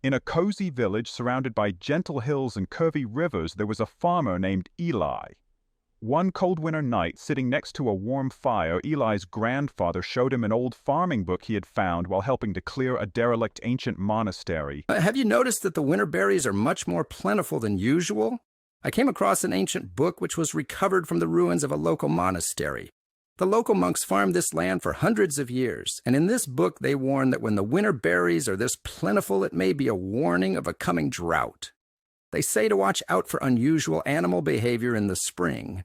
In a cozy village surrounded by gentle hills and curvy rivers, there was a farmer named Eli. One cold winter night, sitting next to a warm fire, Eli's grandfather showed him an old farming book he had found while helping to clear a derelict ancient monastery. Have you noticed that the winter berries are much more plentiful than usual? I came across an ancient book which was recovered from the ruins of a local monastery. The local monks farmed this land for hundreds of years, and in this book they warn that when the winter berries are this plentiful, it may be a warning of a coming drought. They say to watch out for unusual animal behavior in the spring.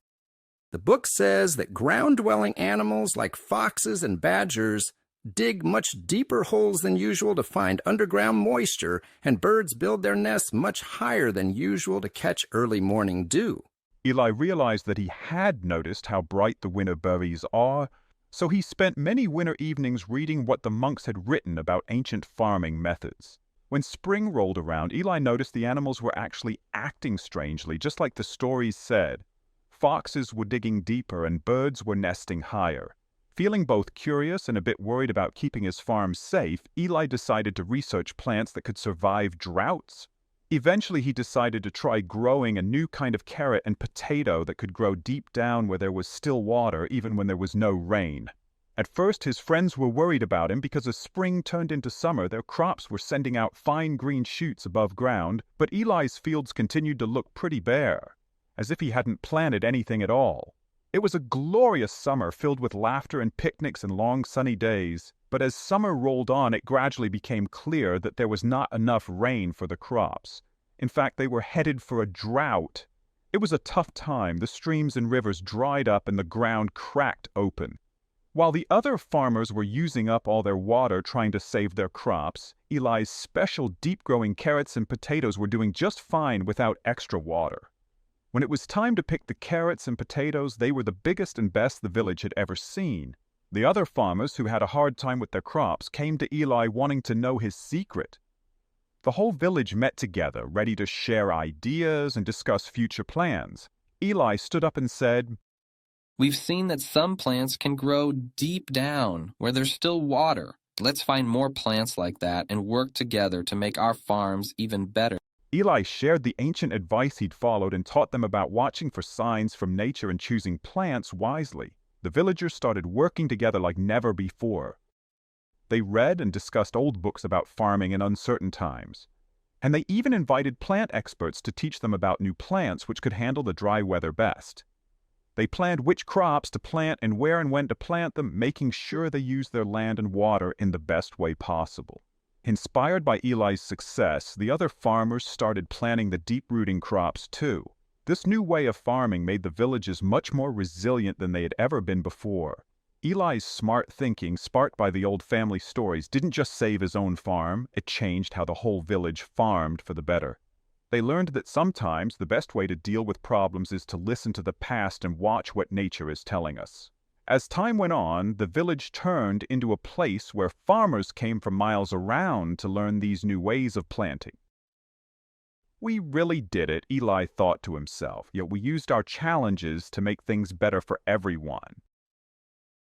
The book says that ground-dwelling animals like foxes and badgers dig much deeper holes than usual to find underground moisture, and birds build their nests much higher than usual to catch early morning dew. Eli realized that he had noticed how bright the winter berries are, so he spent many winter evenings reading what the monks had written about ancient farming methods. When spring rolled around, Eli noticed the animals were actually acting strangely, just like the stories said. Foxes were digging deeper and birds were nesting higher. Feeling both curious and a bit worried about keeping his farm safe, Eli decided to research plants that could survive droughts. Eventually, he decided to try growing a new kind of carrot and potato that could grow deep down where there was still water, even when there was no rain. At first, his friends were worried about him because as spring turned into summer, their crops were sending out fine green shoots above ground, but Eli's fields continued to look pretty bare, as if he hadn't planted anything at all. It was a glorious summer filled with laughter and picnics and long sunny days, but as summer rolled on, it gradually became clear that there was not enough rain for the crops. In fact, they were headed for a drought. It was a tough time. The streams and rivers dried up and the ground cracked open. While the other farmers were using up all their water trying to save their crops, Eli's special deep-growing carrots and potatoes were doing just fine without extra water. When it was time to pick the carrots and potatoes, they were the biggest and best the village had ever seen. The other farmers, who had a hard time with their crops, came to Eli wanting to know his secret. The whole village met together, ready to share ideas and discuss future plans. Eli stood up and said, "We've seen that some plants can grow deep down, where there's still water. Let's find more plants like that and work together to make our farms even better." Eli shared the ancient advice he'd followed and taught them about watching for signs from nature and choosing plants wisely. The villagers started working together like never before. They read and discussed old books about farming in uncertain times. And they even invited plant experts to teach them about new plants which could handle the dry weather best. They planned which crops to plant and where and when to plant them, making sure they used their land and water in the best way possible. Inspired by Eli's success, the other farmers started planting the deep-rooting crops too. This new way of farming made the villages much more resilient than they had ever been before. Eli's smart thinking, sparked by the old family stories, didn't just save his own farm, it changed how the whole village farmed for the better. They learned that sometimes the best way to deal with problems is to listen to the past and watch what nature is telling us. As time went on, the village turned into a place where farmers came from miles around to learn these new ways of planting. We really did it, Eli thought to himself, yet we used our challenges to make things better for everyone.